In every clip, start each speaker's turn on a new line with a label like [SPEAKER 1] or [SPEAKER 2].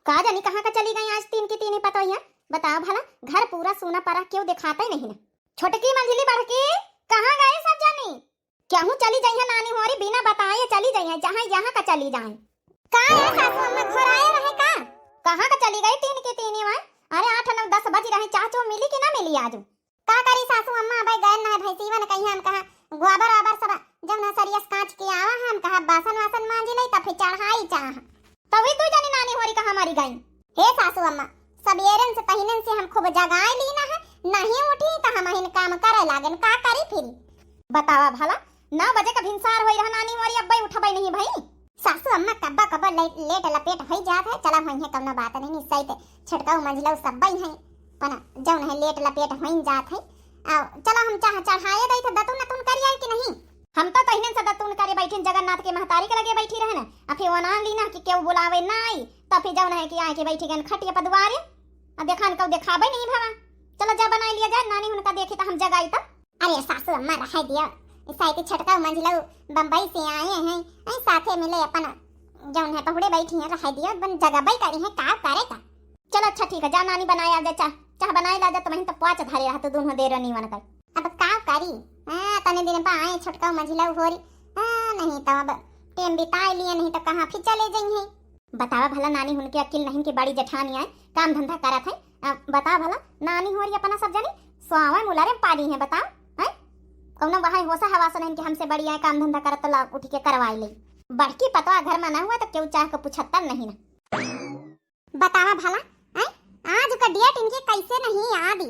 [SPEAKER 1] का जानी कहाँ का चली गई आज तीन की तीन ही पता है। बताओ भला, घर पूरा सोना परा क्यों दिखाता ही नहीं ना। छोटकी मंझली बढ़की कहाँ गए सब जानी? क्यों चली जाई है नानी होरी बिना बताए चली जाई है जहाँ यहाँ का चली जाए। का है सासू अम्मा घोराए रहे का? कहाँ का चली गई तीन की तीन ही? अरे 8 9 10 बज रहे, चाचो मिली कि ना मिली आज? का करी सासू अम्मा भाई गए ना भैंसीवन कहीं हम कहा गोबर आबर सब जब ना सरियस कांच के आवा हम कहा बासन वासन मांजी लई त फिर चढ़ाई चाह तभी तू जानी नानी होरी कहाँ मरी गई। हे सासू अम्मा सबेरन से पहिनन से हम खूब जगाए ली ना है, नहीं उठी त हम हिन काम करे लागन का करी फिर? बतावा भला 9 बजे का भिनसार होई रहा नानी होरी अब्बई उठबई नहीं भाई। सासू अम्मा कब्बा कब्बा लेट लपेट होई जात है, चला होई है कवना बात नहीं निसई ते छटकाऊ मंझलऊ सब्बई है पना जौन है लेट लपेट होई जात है। आ चला हम चाह चढ़ाए दई त दतुन तुन करी आई कि नहीं? हम तो तहिने से दतुन करे बैठिन जगन्नाथ के महतारी के लगे बैठी रहे ना, अब फिर वना लीना कि केउ बुलावे ना आई त फिर जौन है कि आए के बैठी गन खटिया पदवारे अब देखान कऊ देखाबे नहीं भवा। चलो जा बनाई लिया जाए नानी हुनका देखी त हम जगाई त। अरे सासू अम्मा रह दिया साइते छटका मंझलऊ बंबई से आए हैं ऐ साथे मिले अपन जौन है पहुड़े बैठी हैं रह दिया बन जगह करी है का करे का। चलो अच्छा ठीक है जा नानी बनाया जा चाह बनाई ला जा तो वहीं तो पाँच धरे रहा तो दोनों देर नहीं वन कर। अब का करी तने दिन पा आए छटका मंझलऊ होरी नहीं तो अब टाइम बिताए लिए नहीं तो कहाँ फिर चले जाइए। बतावा भला नानी हुनके अकिल नहीं कि बड़ी जेठानी आए काम धंधा करत है। बता भला नानी होरी अपना सब जानी स्वावा मुलारे पाली है। बताओ कौन वहां होसा हवासा नहीं कि हमसे बड़ी आए काम धंधा करत ला उठ के करवाई ले। बड़की पतवा घर में ना हुआ तो क्यों चाह के पूछतर नहीं ना। बतावा भला आज का डेट इनके कैसे नहीं याद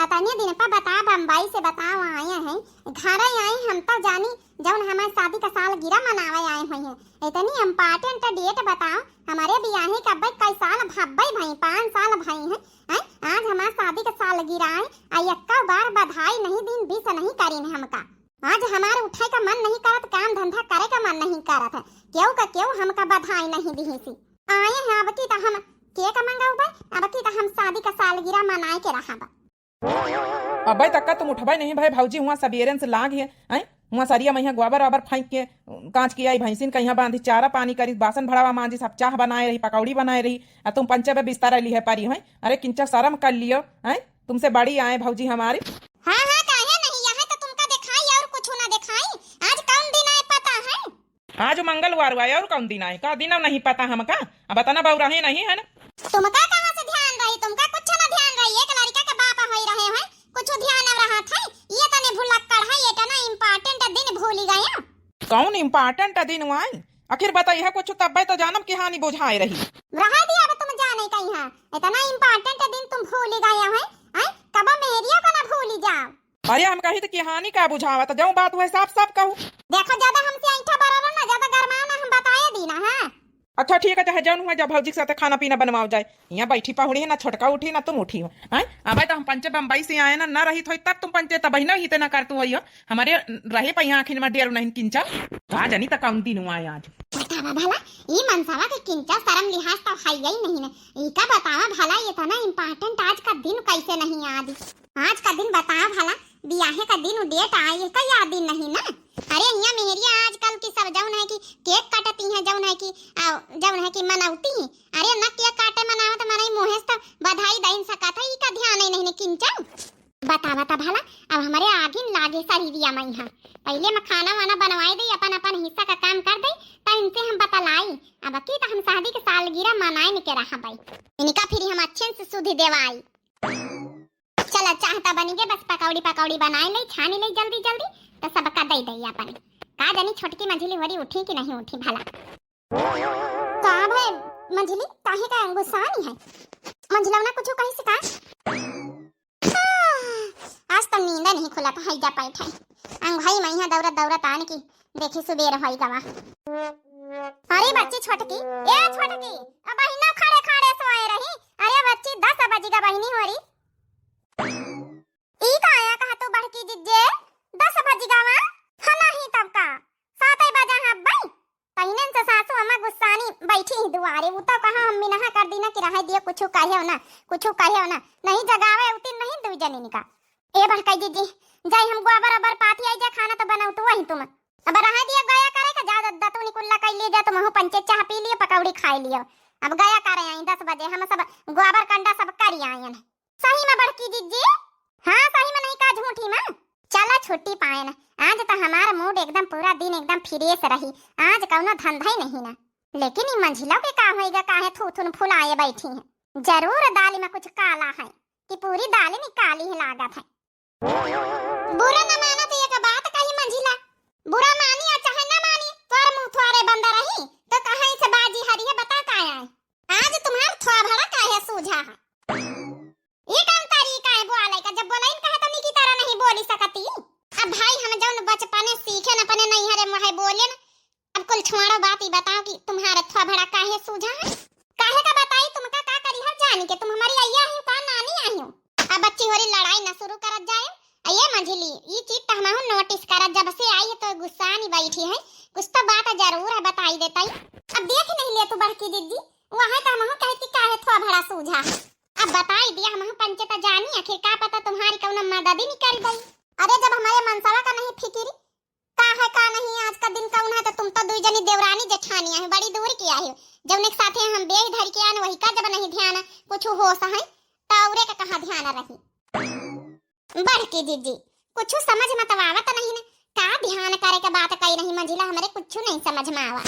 [SPEAKER 1] अतने दिन पर बता बम्बई से बताओ आए हैं घर आए हम तो जानी जौन हमारे शादी का साल गिरा मनावे आए हुए हैं। इतनी इम्पोर्टेंट डेट बताओ हमारे ब्याहे का भाई कई साल भब्बई भाई 5 साल भाई हैं आज हमारे शादी का साल गिरा है अयक्का बार बधाई नहीं दिन बीस नहीं करीन हमका। आज हमारे उठाई का मन नहीं करत काम धंधा करे का मन नहीं करत है क्यों हमका बधाई नहीं दी सी आए हैं। अब की हम के का मंगाऊ भाई अब की हम शादी का सालगिरह मनाए के रहा बा।
[SPEAKER 2] अबे तक्का तुम उठबे नहीं भाई भौजी हुआ सबेरन से लाग है हुआ सरिया मैया गोबर आबर फेंक के कांच की आई भैंसिन कहीं बांधी चारा पानी करी बासन भड़ावा मांझी सब चाह बनाए रही पकौड़ी बनाए रही तुम पंचे पे बिस्तर ली है पारी है। अरे किंचा शर्म कर लियो तुमसे बड़ी आए भौजी हमारी।
[SPEAKER 1] हाँ काहे नहीं यहाँ तो तुमका दिखाई और कुछ ना दिखाई। आज कौन दिन आए पता है?
[SPEAKER 2] आज मंगलवार आए और कौन दिन आए का दिन नहीं पता हमका। अब बताना बहु रहे नहीं है ना
[SPEAKER 1] तुमका कहाँ से ध्यान रही? तुमका कुछ ना ध्यान रही एक लड़का के बाप होई रहे हैं कुछ ध्यान न रहा था ये तने भुलक्कड़ है ये तना इम्पोर्टेंट दिन भूल गया।
[SPEAKER 2] कौन इम्पोर्टेंट दिन हुआ आखिर बताइए कुछ तब तो जानम की हानि बुझाए रही
[SPEAKER 1] रहा दिया अब तुम जाने कहीं है इतना इम्पोर्टेंट दिन तुम भूल गए हैं कब मेरिया का ना भूल जाओ।
[SPEAKER 2] अरे हम कही तो कहानी का बुझावा तो जाऊं बात हुआ साफ साफ कहूं।
[SPEAKER 1] देखो ज्यादा हमसे ऐठा बराबर ना ज्यादा गरमाओ ना हम बताए दी ना है।
[SPEAKER 2] अच्छा ठीक है चाहे जौन हुआ जब भौजी के साथ खाना पीना बनवाओ जाए यहाँ बैठी पहुड़ी है ना छोटका उठी ना तुम उठी हो अब तो हम पंचे बम्बई से आए ना रही थोड़ी तब तुम पंचे तब ही ना ही ना कर तू हो हमारे रहे पे यहाँ आखिर में डेर नहीं किंचा कहा जानी तक कौन दिन हुआ आज।
[SPEAKER 1] बतावा भला ये मनसावा के किंचा शर्म लिहाज तो है ही नहीं ना इका बतावा भला ये था ना इम्पोर्टेंट आज का दिन कैसे नहीं याद। आज का दिन बतावा भला ब्याहे का दिन डेट आए का याद दिन नहीं ना। अरे यहाँ मेहरिया आजकल की सब जौन है कि केक काटती हैं जौन है कि मनावती हैं। अरे ना केक काटे मनावत तो मनाई मोहेस तो बधाई दइन सका था ई का ध्यान नहीं किंचा। बतावा ता भला अब हमारे आगिन लागे सरिया में यहाँ पहले मैं खाना वाना बनवाई दी अपन अपन हिस्सा का काम कर दी तो इनसे हम बतलाई अब की तो हम शादी के सालगिरह मनाए के रहा भाई इनका फिर हम अच्छे से सुधी देवाई। चला चाहता बनी के बस पकौड़ी बनाए ले छानी ले जल्दी जल्दी तो सबका दे दई अपन का जानी छोटकी मंझली होरी उठी कि नहीं उठी भला। का भाई मंझली काहे का गुस्सा नहीं है मंझलवना कुछ कहीं से का आज तो नींद नहीं खुला था हैजा बैठे अंग भाई मैं दौरत आने की देखी सुबेर होई गवा। अरे बच्ची छोटकी अब बहिना खड़े सोए रही। अरे बच्ची 10 बजेगा बहिनी होरी ई का आया कहा तू बड़की जिज्जे 10 बजेगा वा हना ही तब का 7 बजा है भाई पहिनन से सासू अम्मा गुस्सानी बैठी ही दुआरे वो तो कहा हम मिनहा कर दी ना कि रह दिया कुछ कहे हो ना नहीं जगावे उतिन नहीं दू जनी का ए बड़का जीजी जाई हम गोबर अबर पाथी आई जा खाना तो बनाऊ तो वही तुम अब रहा दिया गया करे का ज्यादा दतू निकुल्ला कर ले जा तुम हो पंचे चाह पी लिए पकौड़ी खाई लियो अब गया करे आई 10 फिरेस रही, आज कौनो धंधा ही नहीं ना। लेकिन ये मंझिला के का होएगा, काहे थूथुन फुलाए बैठी है। जरूर दाल में कुछ काला है कि पूरी दाल निकाली ही लागत है। बुरा न माना तो एक बात कही मंझिला, बुरा मानी या चाहे न मानी, तोर मुंह थोड़े बंद रही तो कहां से बाजी हरी है, बता का है आज तुम्हार थोड़ा भड़ा काहे सूझा है। ये कौन तरीका है बोले का, जब बोलाई कहे तो निकी तरह नहीं बोली सकती। अब भाई हम जौन बचपने सीखे न अपने नहीं हरे मुहे बोले न, अब कुल छोड़ो बात ही बताओ कि तुम्हारा थोड़ा भड़ा काहे सूझा है। काहे का बताई तुमका का करी है, जानी के तुम हमारी अय्या हो का नानी आई हो। अब बच्ची होरी लड़ाई न शुरू करत जाए। अये मंझली ये चीज तो हम नोटिस करत, जब से आई है तो गुस्सा नहीं बैठी है, कुछ तो बात जरूर है बताई देता ही। अब देख नहीं ले तू बड़की दीदी वहां तो हम कहती काहे थोड़ा भड़ा सूझा है। अब बताई दिया हम पंचता जानी, आखिर का पता तुम्हारी कौन मदद ही निकल गई। अरे जब हमारे मनसावा का नहीं फिक्र का है का नहीं, आज का दिन कौन है तो तुम तो दुई जनी देवरानी जेठानी है, बड़ी दूर की आई हो। जब एक साथे हम बेह धर के आने वही का जब नहीं ध्यान कुछ हो सहे तौरे का कहां ध्यान रही। बड़की दीदी कुछ समझ मत आवत नहीं न, का ध्यान करे का बात कही नहीं मंझिला, हमारे कुछ नहीं समझ में आवा,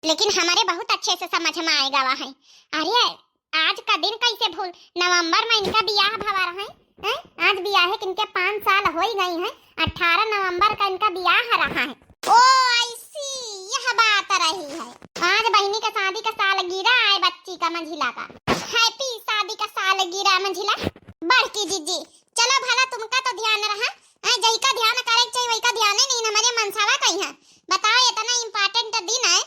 [SPEAKER 1] लेकिन हमारे बहुत अच्छे से समझ में आएगा वह। अरे आज का दिन कैसे भूल, नवंबर में इनका ब्याह भवा रहा है, आज ब्याह है किनके 5 साल हो ही गई है, 18 नवंबर का इनका ब्याह रहा है। ओ ऐसी यह बात रही है, आज बहनी का शादी का सालगिरह है बच्ची का मंझिला का, हैप्पी शादी का सालगिरह मंझिला। बड़की दीदी चलो भला तुमका तो ध्यान रहा, जई का ध्यान करे चाहिए वही का ध्यान नहीं, हमारे मनसावा कहीं है बताओ, इतना इम्पोर्टेंट दिन है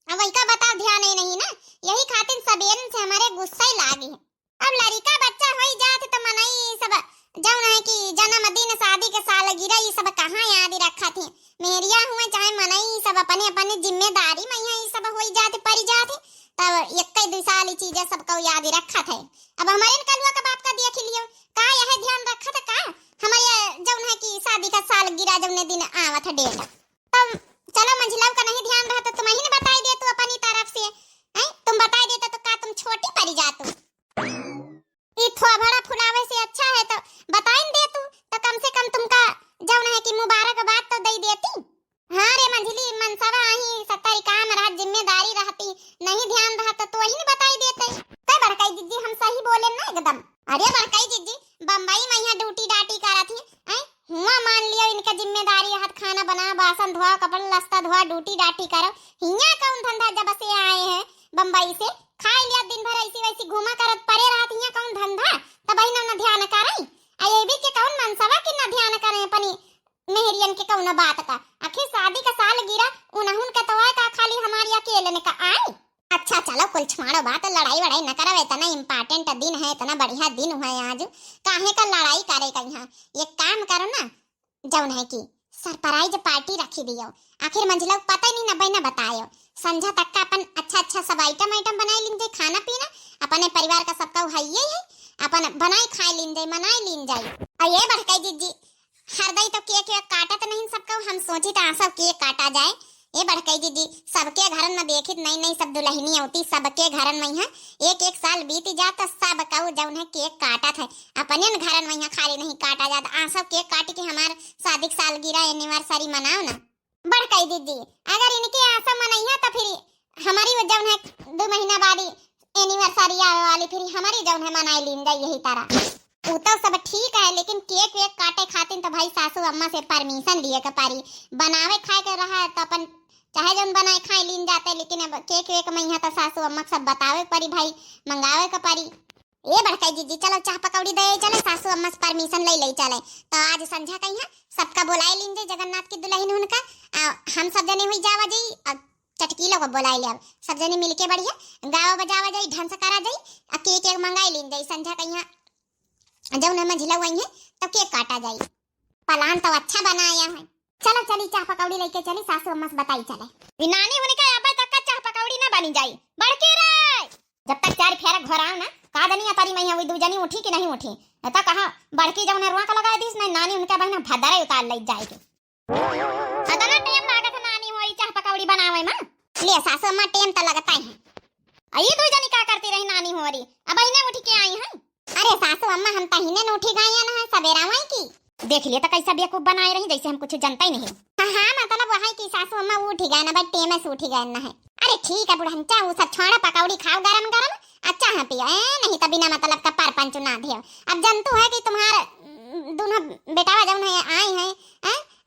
[SPEAKER 1] वही का बताओ ध्यान ही नहीं ना, यही खातिर सबेरन से हमारे गुस्सा ही लागी है। अब लड़का बच्चा हो ही जात तो मनाई सब जौन है कि जन्मदिन शादी के सालगिरह ये सब कहाँ याद रखा थे, मेरिया हुए चाहे मनाई सब अपने अपने जिम्मेदारी में ये सब हो ही जाते पड़ जाते, तब एक 2 साल चीजें सबको याद रखा थे। अब हमारे कलुआ का बाप का देख लियो का यह ध्यान रखा था का हमारे जौन है कि शादी का सालगिरह जौन दिन आवत है डेट, तब चलो मंझिलाओं का नहीं ध्यान रहा तो तुम ही बताई दे तू अपनी तरफ से, तुम बताई देते तो का तुम छोटी पड़ी जातू। ये थोड़ा बड़ा फुलावे से अच्छा है तो बताई दे तू, तो कम से कम तुमका जौन है कि मुबारकबाद तो दे देती। हाँ रे मंझली मनसावा ही सत्ताई काम रहा, जिम्मेदारी रहती, नहीं ध्यान रहा तो ही नहीं बताई देते। क्या बड़काई दीदी हम सही बोले ना एकदम। अरे बड़काई दीदी बम्बई में यहाँ ड्यूटी डाटी करत है, हुआ मान लिया इनका जिम्मेदारी हाथ खाना बना बासन धोआ कपड़ा लस्ता धोआ ड्यूटी डाटी करो, हिया कौन धंधा जब से आए हैं बम्बई से खाई लिया दिन भर ऐसी वैसी घुमा करत परे रहत, हिया कौन धंधा तब ही न ध्यान करई। ये भी के कौन मनसवा के न ध्यान करे अपनी मेहरियन के कौन बात का, आखिर शादी का साल गिरा उनहुन का तवा का खाली हमारी अकेले ने का आए। अच्छा चलो कुल छोड़ो बात, लड़ाई वड़ाई न करो, इतना इम्पोर्टेंट दिन है, इतना बढ़िया दिन हुआ है आज, काहे का लड़ाई करे का। यहाँ एक काम करो ना जौन है कि सरप्राइज पार्टी रखी दियो, आखिर मंझिला को पता ही नहीं न बतायो, संझा तक का अपन अच्छा सब आइटम बनाई लिंदे, खाना पीना अपने परिवार का सबका है अपन बनाई खाई लिंदे मनाई लिन जाए। अये बड़काई दीदी हरदई तो केक काटत नहीं सबका, हम सोची तो सब केक काटा जाए। ये बड़काई दीदी सबके घरन में देखित नई सब दुल्हनी होती, सबके घरन में यहाँ एक साल बीत जाता सब कहू जौन है केक काटा था, अपने घरन में यहाँ खाली नहीं काटा जाता, सब केक काट के हमार शादी सालगिरह एनिवर्सरी मनाओ ना। बड़काई दीदी अगर इनके आशा मनैया तो फिर हमारी जौन है 2 महीना बाद एनिवर्सरी आवे वाली, फिर हमारी जौन है मनाई लीन जाए यही तरह। वो तो सब ठीक है, लेकिन केक वेक काटे खातिर तो भाई सासू अम्मा से परमिशन लिए के पारी, बनावे खाए के रहा तो अपन चाहे जौन बनाए खाए लीन जाते, लेकिन अब केक वेक में यहाँ तो सासू अम्मा सब बतावे परी भाई, मंगावे के परी। ये बड़काई दीदी चलो चाह पकौड़ी दे चले, सासू अम्मा से परमिशन ले चले, तो आज संझा कहीं है सबका बुलाए लीन जाए, जगन्नाथ की दुल्हन उनका हम सब जने हुई जावा जाई, चटकीलो को बुलाए ले, सब जने मिलके बढ़िया गाँव बजावा जाई, ढंग से करा जाई, केक एक मंगाई लीन जाई, संझा कहीं जब न मंझिला हुई है तो केक काटा जाए। प्लान तो अच्छा बनाया है, चलो चली चाह पकौड़ी लेके चली, सासू अम्मा से बताई चले। नानी होने का अब तक चाह पकौड़ी ना बनी जाई, बड़के रे जब तक 4 फेरा घोराओ ना का दनिया तारी मैया हुई 2 जनी उठी कि नहीं उठी, तो कहा बड़की जब रुआ का लगा दीस नहीं नानी उनका बहना भदरे उतार ले जाएगी, अदना टाइम लागत नानी होई चाह पकौड़ी बनावे में, ले सासू अम्मा टाइम तो लगता है। आई 2 जनी का करती रही नानी हो रही, अब इन्हें उठी के आई है। अरे सासू अम्मा हम तहीने न उठी गई ना, सवेरा वहीं की देख लिए तो कैसा बेवकूफ बनाए रही जैसे हम कुछ जनता ही नहीं। हाँ मतलब वही की सासू अम्मा उठ गए ना, बट टेम से उठ गए ना है। अरे ठीक है बुढ़ंचा, वो सब छोड़ा, पकौड़ी खाओ गरम गरम, अच्छा है पियो, नहीं तो बिना मतलब का परपंच ना दे। अब जनतु है कि तुम्हारे दोनों बेटा जब आए हैं,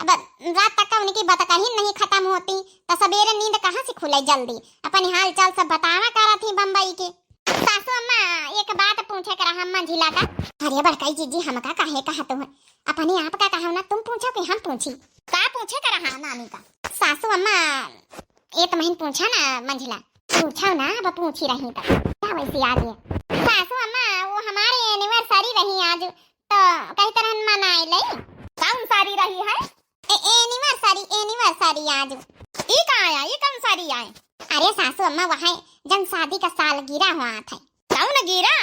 [SPEAKER 1] अब रात तक का उनकी बात कहीं नहीं खत्म होती, तो सवेरे नींद कहाँ से खुले जल्दी। अपनी हाल चाल सब बतावा करा थी बम्बई के। सासू अम्मा एक बात पूछे कर हम मंझिला का। अरे बड़काई जीजी हमका काहे कहत हो, अपने आप का कहो ना, तुम पूछो कि हम पूछी? का पूछे कर रहा नानी का? सासू अम्मा एक महीन पूछा ना मंझिला, पूछो ना, अब पूछी रही तो क्या वैसे याद है। सासू अम्मा वो हमारी एनिवर्सरी रही आज, तो कई तरह मनाए ले। कौन सारी रही है? एनिवर्सरी आज। ई का आया, ये कौन सारी आए? अरे सासू अम्मा वहाँ जन शादी का साल गिरा हुआ था। कौन गिरा?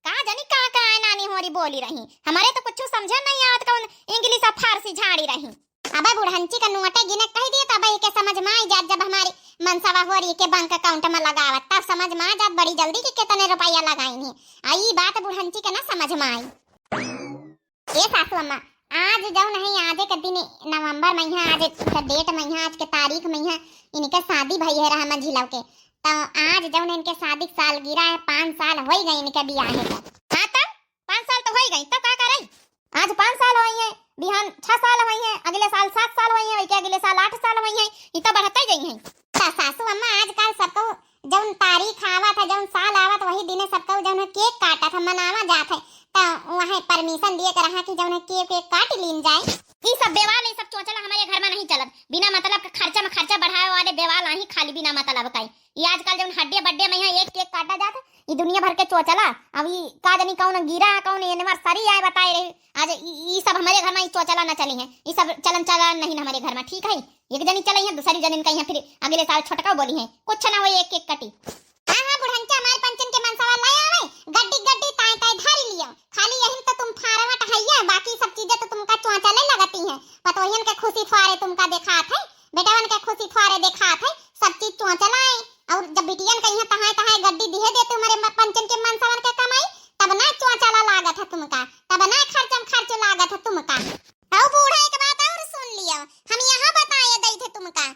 [SPEAKER 1] कहा जानी का आए नानी होरी बोली रही, हमारे तो कुछ समझ नहीं आवत, कौन इंग्लिश और फारसी झाड़ी रही। अब बुढ़ंची का नोटे गिने कह दिए तब के समझ में आई जात, जब हमारी मनसावा होरी के बैंक अकाउंट में लगावत तब समझ में आ जात बड़ी जल्दी कि कितने रुपया लगाई है। आई बात बुढ़ंची के ना समझ में आई। ए सासू अम्मा आज जाऊ नहीं, आज के दिन नवंबर महीना, आज डेट महीना, आज के तारीख महीना इनके शादी भई है रहा मंझिला के, तो आज जाऊ इनके शादी साल गिरा है, 5 साल हो गए इनके ब्याह है। हाँ तब 5 साल तो हो गई, तब क्या करई? आज 5 साल हुई है, बिहान 6 साल हुई है, अगले साल 7 साल हुई है, वही अगले साल 8 साल हुई है, ये तो बढ़ते गई है। सासू अम्मा आजकल सबको जौन तारीख आवा था, जौन साल आवा था, वही दिन सबको जौन केक काटा था मनावा जात है, तो वहाँ परमिशन दिए कर रहा कि जौन केक काट लीन जाए। ये सब बेवाल, ये सब चोचला हमारे घर में नहीं चलत, बिना मतलब का खर्चा में खर्चा बढ़ाए वाले बेवाल नहीं, खाली बिना मतलब का। ये आजकल जौन हड्डे बड्डे में एक केक काटा जाता, ये दुनिया भर के चोचला। अब ये का जानी कौन गिरा, कौन एनिवर्सरी आए बताए रहे, आज ये सब हमारे घर में ये चोचला न चली है, ये सब चलन चलन नहीं हमारे घर में, ठीक है? एक जनी चली है, दूसरी जनी कहीं फिर अगले साल छोटका बोली है, कुछ ना हो एक केक कटी। हाँ हाँ बुढ़ंचा, हमारे पंचन के मनसावा लाया आवे, गड्डी गड्डी ताई ताई धारी लियो, खाली यही तो तुम फारवट हइया, बाकी सब चीजें तो तुमका चोचले लगती हैं। पतोहियन के खुशी फुआरे तुमका देखात है, बेटावन के खुशी फुआरे देखात है, सब चीज चोचला है। और जब बिटियन कहीं तहां तहां गड्डी दिहे दे तुम्हारे पंचन के मनसावन के कमाई, तब ना चोचला लागत है तुमका, तब ना खर्चम खर्च लागत है तुमका। औ बूढ़ा एक बात और सुन लियो, हम यहाँ बताए दई थे तुमका,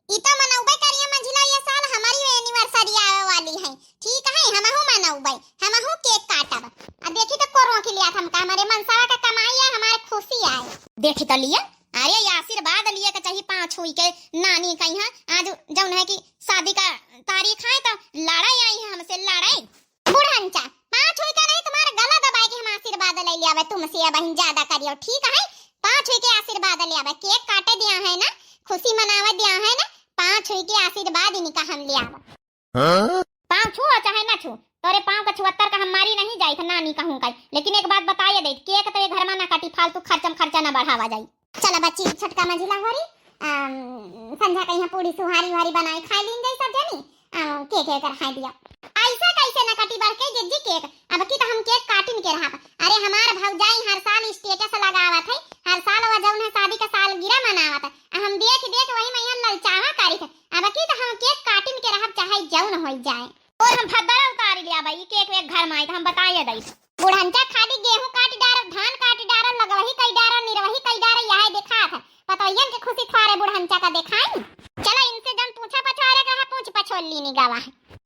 [SPEAKER 1] ई तो मनौबे करिए मंझिला, ये साल हमारी एनिवर्सरी आवे वाली है, ठीक है? हमहु मनौबे, हमहु केक काटब। आ देखी तो कोरो के लिया हमका, हमारे मनसावा का कमाई है, हमारे खुशी आए, देखी तो लिया। अरे ये आशीर्वाद लिए के चाहिए 5 हुई के नानी कहीं आज जौन है कि शादी का तारीख है, तो लड़ाई आई है हमसे, लड़ाई। बुढ़ंचा 5 हुई का नहीं, तुम्हारा गला दबाए के हम आशीर्वाद ले लिया तुमसे, अब हम ज्यादा करियो, ठीक है? 5 हुई के आशीर्वाद लिया, केक काटे दिया है ना, खुशी मनावे दिया है ना, 5 हुई के आशीर्वाद इनका हम लिया। पाँव छू चाहे ना छू, तोरे पाँव का 74 का हमारी नहीं जाई था नानी कहूं का, लेकिन एक बात बताइए दे, केक तो ये घर में ना काटी, फालतू खर्चा ना बढ़ावा जाई। चला बच्ची छोटका मंझिला होरी संध्या कहीं पूरी सुहारी वारी बनाई खाई लीन गई सब जनी, केक कर खाई दिया। ऐसा कैसे ना काटी बढ़ के जिज्जी केक, अब की तो हम केक काटिन के रहा। अरे हमार भौजाई हर साल स्टेटस लगावत है, हर साल वह जौन है शादी का साल गिरा मनावत है, हम देख देख वही मैया ललचावा करी थे, अब की तो हम केक काटिन के रहा चाहे जौन हो जाए। और हम भद्दरा उतार लिया भाई, केक वेक घर में आई तो हम बताइए दई बुढ़ंचा, खाली गेहूं काट डार, धान काट डार, लगवही कई डार, निरवही कई डार, यही देखा था पतोहियन के खुशी फारे बुढ़ंचा का देखाई। चला इनसे जन पूछा पछारे कहा पूछ पछोल लीनी गावा।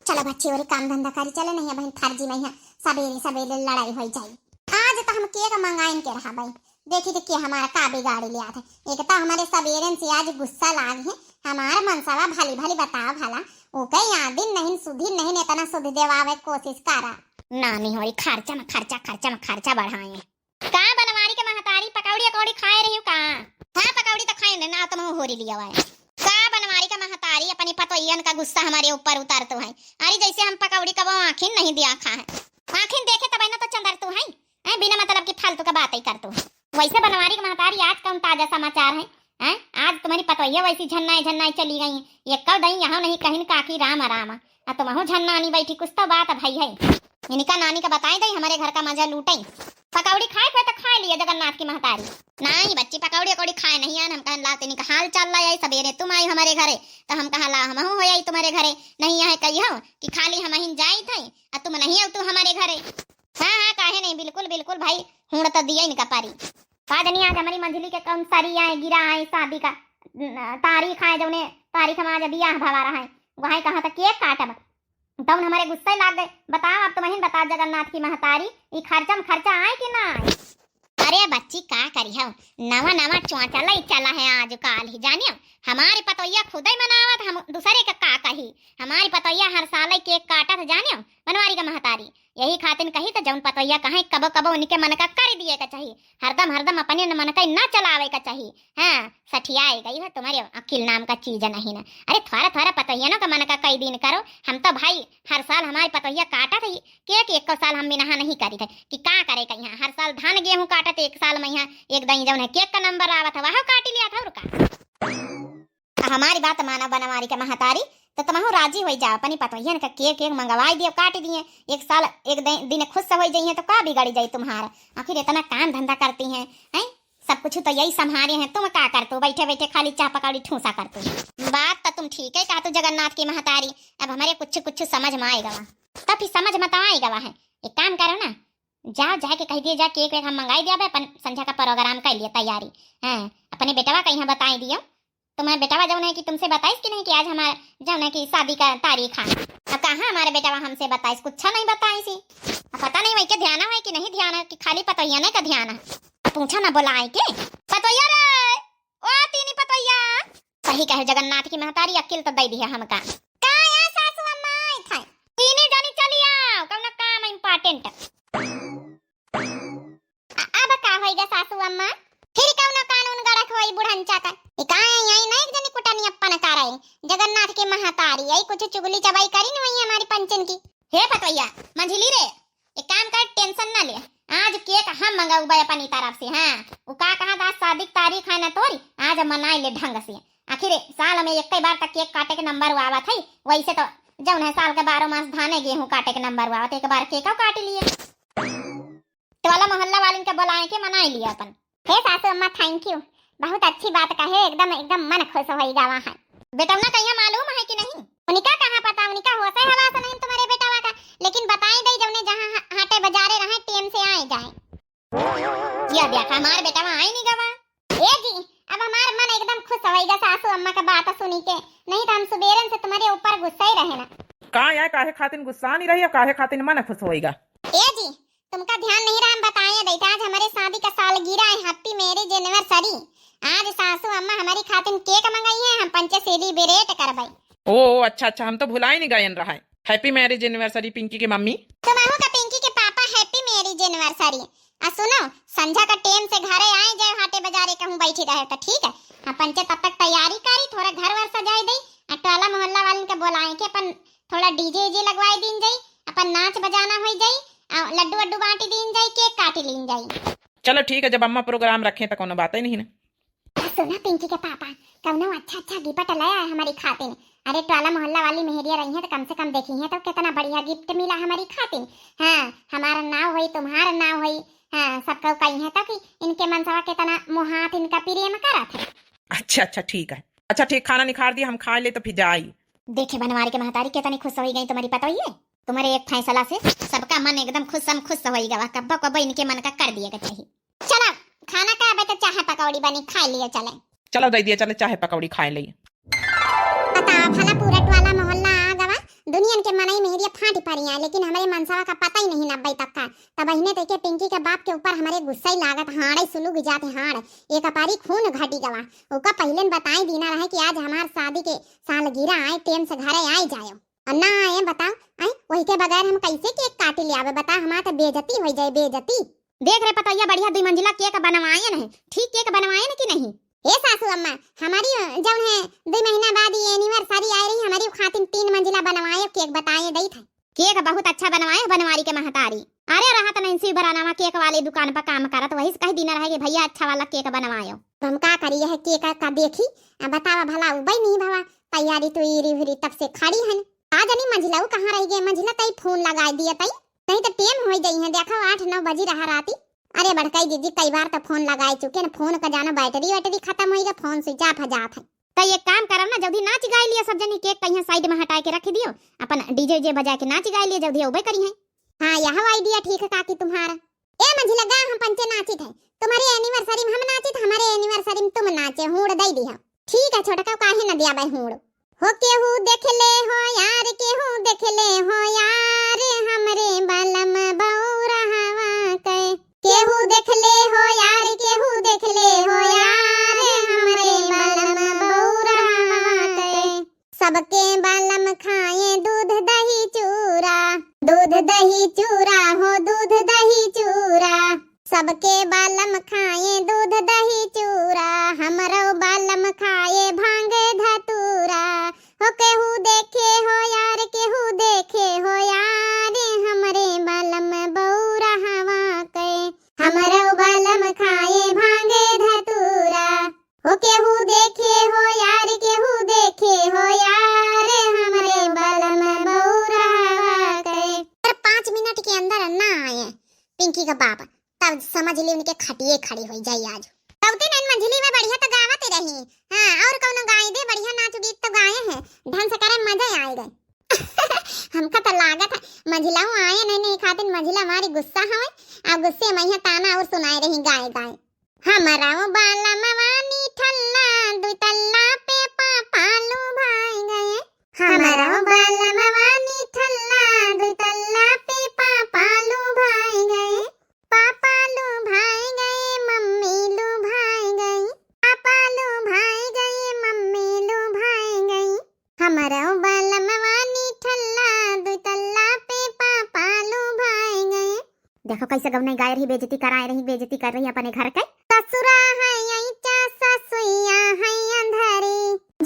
[SPEAKER 1] चला बच्ची और काम धंधा करी चले, नहीं बहन फर्जी में है, सवेरे सवेरे लड़ाई हो जाए। आज तो हम केक मंगाइन के रहा भाई, देखी तो के हमारा का बिगाड़ लिया था। एक तो हमारे सवेरे से आज गुस्सा लाग है, हमारा मनसावा भली भली बताओ भला, ओके याद नहीं सुधी नहीं इतना सुध देवावे कोशिश करा। नानी होरी खर्चा में खर्चा बढ़ाए का बनवारी के महतारी पकौड़ी अकौड़ी खाए रही हो का? हाँ पकौड़ी तो खाए ना, तुम होरी लिया हुआ है का बनवारी का महतारी, अपनी पतोहियन का गुस्सा हमारे ऊपर उतार तो है। अरे जैसे हम पकौड़ी का वो आँखिन नहीं दिया खा है, आँखिन देखे तब ना तो चंदर तो है, बिना मतलब की फालतू का बात ही कर तो। वैसे बनवारी की महतारी आज कौन ताजा समाचार है? आज तुम्हारी पतोहिया वैसी झन्नाई चली गई, ये कब दई यहाँ नहीं कहीं काकी राम राम, तुम हो झन्नानी बैठी, कुछ तो बात भाई है। इनका नानी का बताए दई, हमारे घर का मजा लूटे। पकौड़ी खाए पे तो खाए लिया जगन्नाथ की महतारी, नहीं बच्ची पकौड़ी अकौड़ी खाए नहीं आन, हम कहन लाते नहीं हाल चल रहा है, सवेरे तुम आई हमारे घरे तो हम कहा ला हम हो आई तुम्हारे घरे, नहीं है कही हो कि खाली हम ही जाई थे और तुम नहीं हो तू हमारे घरे। हाँ काहे नहीं, बिल्कुल भाई हूं तो दिया इनका पारी। आज हमारी मंझली के कौन सारी आए गिरा आए शादी का तारीख है जौने तारीख में आज बियाह भवा रहा है वही कहा था केक काटब तो हमारे गुस्सा लाग गए। बताओ अब तुम्हें बता जगन्नाथ की महतारी ये खर्चा में खर्चा आए कि ना आए। अरे बच्ची का करी हो नवा नवा चौंचला ही चला है आज काल ही जानियो हमारी पतोइया खुद ही मनावत हम दूसरे का कही। हमारी पतोइया हर साल केक काटत जानियो बनवारी का महतारी यही खातिन कही तो जौन पतोइया कहे कबो कबो उनके मन का कर दिए का चाहिए हरदम हरदम अपने मन का ना चलावे का चाहिए। हाँ सठियाए गई है तुम्हारे अकिल नाम का चीज नहीं ना। अरे थोड़ा थोड़ा पतोइया का मन का कई दिन करो हम तो भाई हर साल हमारी पतोइया काटा थी केक एक साल हम बिना नहीं करी थे कि का करे कहीं हर साल धान गेहूं काटत एक साल में यहाँ एक दही जौन है केक का नंबर आवा था वह काट लिया था रुका। हमारी बात माना बनवारी का महतारी तो तुम राजी हो जाओ अपनी पतोहियन का केक मंगवाई दियो काट दिए एक साल एक दिन खुश से हो जाइए तो का बिगड़ी जाई तुम्हारा। आखिर इतना काम धंधा करती हैं हैं सब कुछ तो यही संभाले हैं तुम का करते हो बैठे बैठे खाली चाह पकौड़ी ठूसा करते हो। बात तो तुम ठीक है कहा तो जगन्नाथ की महतारी अब हमारे कुछ कुछ समझ में आएगा तब फिर समझ में तो आएगा है। एक काम करो ना जाओ जाके कह दिए जा केक वेक हम मंगाई दिया अपन संध्या का प्रोग्राम कर लिए तैयारी। हाँ अपने बेटवा कहीं बताई दियो तुम्हारे बेटवा जौन है कि तुमसे बताइस कि नहीं कि आज हमारे जौन है कि शादी का तारीख है। अब कहाँ हमारे बेटवा हमसे बताइस कुछ नहीं बताई सी पता नहीं वही के ध्यान है कि नहीं ध्यान है कि खाली पतोइया नहीं का ध्यान है पूछा ना बुलाए के पतोइया रे ओ तीनी पतोइया सही कहे जगन्नाथ की महतारी अकिल तो दे दी है हमका का या सासू अम्मा आई था तीनी जानी चली आओ कौन काम इंपॉर्टेंट अब का होएगा सासू अम्मा फिर कौन कानून गड़क होई बुढ़ंचा का यही नहीं एक जनी कुटानी अपन कराई जगन्नाथ के महतारी यही कुछ चुगली चबाई करी न वही हमारी पंचन की। हे पतोइया मंझली रे एक काम कर टेंशन ना ले आज केक हम मंगाऊबा अपनी तरफ से। हाँ वो का कहा था शादी की तारीख है ना तोरी आज मनाई ले ढंग से। आखिर साल में एक बार तक केक काटे के नंबर आवा था वैसे तो जौन है साल के 12 मास धाने गेहूं काटे के नंबर आवा एक बार केक काट लिए टोला मोहल्ला वाले के बुलाए के मनाई लिया अपन। हे सासू अम्मा थैंक यू बहुत अच्छी बात कहे एकदम एकदम मन खुश हो जावा है। बेटा ना कहीं मालूम है कि नहीं उनका कहाँ पता उनका होता है हवा से नहीं तुम्हारे बेटा का लेकिन बताई दई जब ने जहाँ हाटे बाजारे रहे टेम से आए जाए या देखा हमारे बेटा वहाँ आई नहीं गवा। ए जी अब हमारा मन एकदम खुश होएगा सासू अम्मा का बात सुनी के नहीं तो हम सुबेरन से तुम्हारे ऊपर गुस्सा ही रहे ना।
[SPEAKER 2] का यार काहे खातिन गुस्सा नहीं रही काहे खातिन मन खुश होएगा।
[SPEAKER 1] ए जी तुमका ध्यान नहीं रहा हम बताए देता आज हमारे शादी का सालगिरह है हैप्पी मैरिज एनिवर्सरी। आज सासू अम्मा हमारी खातिन केक मंगाई है हम पंचे सेलिब्रेट करबई।
[SPEAKER 2] ओ अच्छा हम तो भुला ही नहीं गए रहा है। हैप्पी मैरिज एनिवर्सरी पिंकी की मम्मी
[SPEAKER 1] तुम्हारा का पिंकी के पापा हैप्पी मैरिज एनिवर्सरी। आ सुनो संध्या का टेम से घरे आए जाए हाटे बाजारे कहूं बैठी रहे तो ठीक है हम पंचे तब तक तैयारी करी थोड़ा घर वर सजाई दई टोला मोहल्ला वाले के बुलाए के अपन थोड़ा डीजे उजे लगवाई दीन जाई अपन नाच बजाना हो जाई लड्डू वड्डू बांटी दीन जाई केक काटी लीन जाई।
[SPEAKER 2] चलो ठीक है जब अम्मा प्रोग्राम रखे तो कोनो बात ही नहीं ना।
[SPEAKER 1] सुना पिंकी के पापा कौनो अच्छा गिफ्ट लाया है हमारी खातिन। अरे टोला मोहल्ला वाली मेहरिया रही है तो कम से कम देखी है तो कितना बढ़िया गिफ्ट मिला हमारी खातिन। हाँ हमारा नाव हुई तुम्हारा नाव हुई। हाँ सबको कही है तो कि इनके मनसवा कितना मुहात इनका प्रेम करा था।
[SPEAKER 2] अच्छा ठीक है अच्छा ठीक खाना निखार दिया हम खा ले तो फिर जाई।
[SPEAKER 1] देखे बनवारी के महतारी कितनी खुश हो गई तुम्हारी पता ही है तुम्हारे एक फैसला से सबका मन एकदम खुश होएगा कब्बा कब्बा इनके मन का कर दिएगा चाहिए। चलो खाना का अब तो चाहे पकौड़ी बनी खा लिए चले।
[SPEAKER 2] चलो दे दिया चले चाहे पकौड़ी खाए लिए।
[SPEAKER 1] पता भला पूरा टोला मोहल्ला आ गवा दुनिया के मनई मेहरिया फाटी पड़ी है लेकिन हमारे मनसवा का पता ही नहीं नब्बे तक का तब इन्हें देखे पिंकी के बाप के ऊपर हमारे गुस्सा ही लागत हाड़े सुलू जाते हाड़ एक अपारी खून घटी गवा ओका पहले बताई दीना रहे कि आज हमार शादी के सालगिरह आए टेम से घरे आए जायो अन्ना आए बताओ आई वही के बगैर हम कैसे केक काटे ले आवे बता हमारा तो बेइज्जती हो जाए बेइज्जती। देख रहे पतैया बढ़िया 2 मंजिला केक बनवाए नहीं ठीक केक बनवाए न कि नहीं। ए सासू अम्मा हमारी जब है 2 महीना बाद ये एनिवर्सरी आई रही हमारी खातिन 3 मंजिला बनवाए केक बताए दई था केक बहुत अच्छा बनवाए बनवारी के महतारी। अरे रहा तो नैन्सी भरानावा केक वाली दुकान पर काम करत वही कह दिन रहे कि भैया अच्छा वाला केक बनवायो हम का करिए है केक का देखी बतावा भला उबई नहीं भवा तैयारी तो इरी तब से खड़ी है आज नहीं मंजिला कहाँ रह गए मंजिला तई फोन लगा दिया तई नहीं तो टेम हो गई है देखो 8-9 बजी रहा राती। अरे बड़काई दीदी कई बार तो फोन लगाए चुके ना फोन का जाना बैटरी खत्म हो गया फोन स्विच ऑफ हो जात है तो ये काम करो ना जल्दी नाच गाय लिया सब जनी केक कहीं साइड में हटा के रख दियो अपन डीजे जे बजा के नाच गाय लिया जल्दी उबे करी है। हाँ यह आइडिया ठीक है काकी तुम्हारा। ए मंजिला गा हम पंचे नाची थे तुम्हारी एनिवर्सरी में हम नाची थे हमारे एनिवर्सरी में तुम नाचे हूड़ दई दी ठीक है छोटका काहे न दिया हूड़ हो केहू देख ले हो यार केहू देख ले हो यार हमरे बलम बौरा हवा के केहू देख ले हो यार केहू देख ले हो यार हमरे बलम बौरा हवा के सबके बलम खाए दूध दही चूरा हो दूध दही चूरा सबके बालम खाए दूध दही चूरा हमरो बालम खाए भांग धतूरा हो केहू देखे हो यार केहू देखे हो यार हमरे बालम बौरा हवा के हमरो बालम खाए भांग धतूरा हो केहू देखे हो यार केहू देखे हो यार हमरे बालम बौरा हवा के। पर 5 मिनट के अंदर ना आए पिंकी का बाप तब समझ ली उनके खटिए खड़ी हो जाई आज तबते नैन मंझली में बढ़िया तो गावत रही हां और कौनो गाय दे बढ़िया नाच गीत तो गाए हैं ढंग से करे मजा आए गए हमका तो लागत है मंझलाऊ आए नहीं खातिर मंझला हमारी गुस्सा हवे अब गुस्से में ताना और सुनाए रही गाय गाय हमारा बाला मवानी ठल्ला दु तल्ला पे पापालू भाई गए हमारा बाला मवानी ठल्ला दु तल्ला पे पापालू भाई गए पापा लो भाई गए मम्मी लो भाई गई पापा लो भाई गए मम्मी लो भाई गई हमारा बालम वानी ठल्ला दु तल्ला पे पापा लो भाई गए। देखो कैसे गवने गाय रही बेइज्जती कराए रही बेइज्जती कर रही अपने घर के ससुरा है ऐचा ससुइया है अंधरी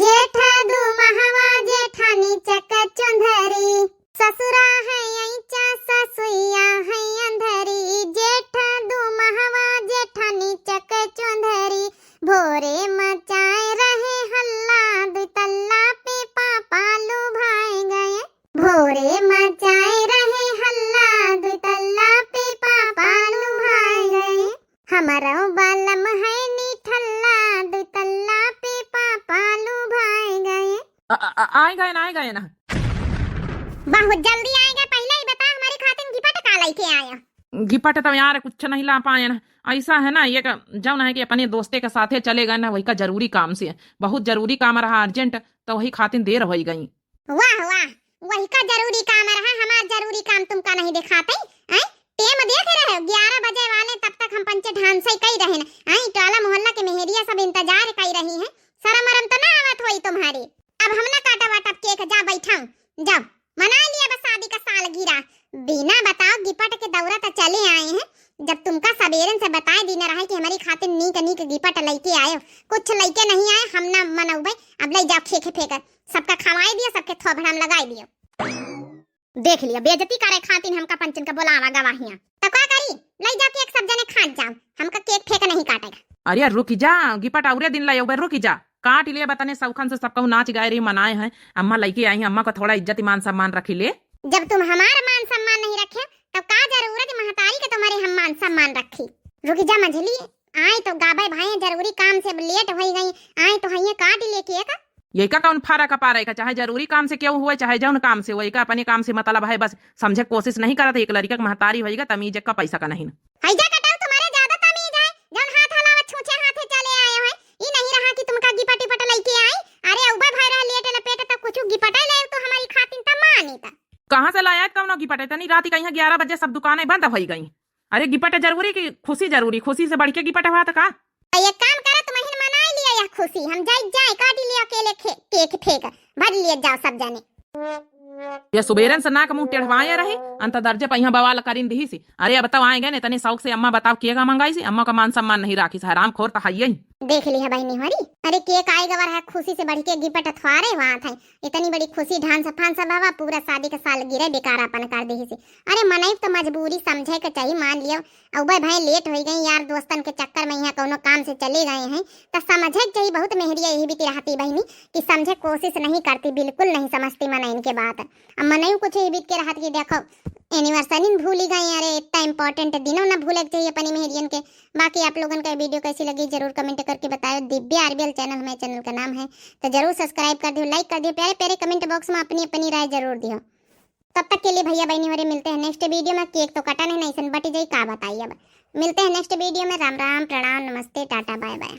[SPEAKER 1] जेठा दु महवा जेठानी चक चुंधरी ससुरा है ऐचा ससुइया है अंधरी जेठा दु महवा जेठानी चक चुंधरी भोरे मचाए रहे हल्ला दु तल्ला पे पापा लो भाई गए भोरे मचाए रहे हल्ला दु तल्ला पे पापा लो भाई गए हमारा बालम है नी ठल्ला दु तल्ला पे पापा लो भाई गए।
[SPEAKER 2] आए गए ना
[SPEAKER 1] बहुत जल्दी आएगा पहले ही बता हमारी खातिर गिफ्ट का लेके आया
[SPEAKER 2] गिफ्ट तो यार कुछ नहीं ला पाए ना ऐसा है ना ये जब ना है कि अपने दोस्ते के साथे चले गए ना वही का जरूरी काम से बहुत जरूरी काम रहा अर्जेंट तो वही खातिर देर हो गई।
[SPEAKER 1] वाह वाह वही का जरूरी काम रहा हमारा जरूरी काम तुमका नहीं दिखाते हैं टेम देख रहे हो 11 बजे वाले तब तक हम पंचे ढान से कई रहे ना आई टोला मोहल्ला के मेहरिया सब इंतजार कर रही हैं शर्म मरम तो ना आवत होई तुम्हारी अब हम ना काटा वाटा केक जा बैठाऊं जब मना लिया बस शादी का सालगिरह बिना बताओ गिफ्ट के दौरा तो चले आए हैं जब तुमका सबेरन से बताए दीना रहा कि हमारी खातिर नीक नीक गिफ्ट लेके आए कुछ लेके नहीं आए हम ना मनौबे अब ले जाओ फेंके फेंकर सबका खवाए दिया सबके थोबड़ा में लगाई दियो देख लिया बेइज्जती करे खातिर हमका पंचन का बुलावा गवाहियां तो क्या करी ले जाओ केक सब जने खा जाओ हमका केक फेंक नहीं काटेगा।
[SPEAKER 2] अरे रुक जा गिफ्ट औरे दिन लायो रुक जा काट लिए बताने सौखन से सबका नाच गाए रही मनाए हैं अम्मा लेके आई हैं अम्मा को थोड़ा इज्जत ईमान सम्मान रखी ले
[SPEAKER 1] जब तुम हमारा मान सम्मान नहीं रखे तब का जरूरत महतारी के तुम्हारे हम मान सम्मान रखी। रुक जा मंझली आए तो गाबे भाई जरूरी काम से लेट हो गई आए तो हइये काट लेके का
[SPEAKER 2] ये का कौन फर्क पा रहा है चाहे जरूरी काम से क्यों हुए चाहे जौन काम से हुए का अपने काम से मतलब है बस समझे कोशिश नहीं करत एक लड़का महतारी होएगा तमीज का पैसा का नहीं
[SPEAKER 1] हइजा कटाऊ तुम्हारे ज्यादा तमीज है जौन हाथ हलावत छूछे हाथे चले आए हो ई नहीं रहा कि तुमका गिफ्ट टिपट लेके आई अरे उबा भाई रहा लेट लपेट तो कुछ गिफ्ट ले तो हमारी खातिर त मानी त
[SPEAKER 2] कहां से लाया कौन गिफ्ट है तनी रात कहीं 11 बजे सब दुकानें बंद हो गई अरे गिफ्ट जरूरी की खुशी से बढ़ के गिफ्ट हुआ तो का
[SPEAKER 1] एक काम करे तुम्हें मना लिया या खुशी हम जाए काटी लिया अकेले केक फेंक भर लिए जाओ सब जाने
[SPEAKER 2] ये सुबेरन से नाक मुंह टेढ़वाए रहे अंत दर्जे पहिया बवाल करीन दी सी अरे अब बताओ आएंगे ने तने शौक से अम्मा बताओ केगा मंगाई सी अम्मा का मान सम्मान नहीं राखी सी हराम खोर तो है
[SPEAKER 1] देख लिया भाई निहरी अरे केक आई गवर है खुशी से बढ़ के गिफ्ट थवारे वहां था इतनी बड़ी खुशी ढान से फान सब बाबा पूरा शादी का साल गिरे बेकारापन कर दी सी अरे मनाई तो मजबूरी समझे के चाहिए मान लियो अब भाई लेट हो गई यार दोस्तन के चक्कर में यहाँ कोनो काम से चले गए हैं तो समझे चाहिए बहुत मेहरिया यही भी रहती बहनी कि समझे कोशिश नहीं करती बिल्कुल नहीं समझती मना इनके बात अब मनाई कुछ ही बीत के रहती कि देखो एनिवर्सरी भूल ही गए अरे इतना इंपॉर्टेंट दिनों ना भूले चाहिए अपनी मेहरियन के। बाकी आप लोगों का वीडियो कैसी लगी जरूर कमेंट करके बताओ। दिव्या आरबीएल चैनल हमारे चैनल का नाम है तो जरूर सब्सक्राइब कर दियो लाइक कर दियो प्यारे प्यारे कमेंट बॉक्स में अपनी अपनी राय जरूर दियो। तब तक के लिए भैया बहनी हमारे मिलते हैं नेक्स्ट वीडियो में। केक तो कटा नहीं सन बटी जाई का बताइए अब मिलते हैं नेक्स्ट वीडियो में। राम राम प्रणाम नमस्ते टाटा बाय बाय।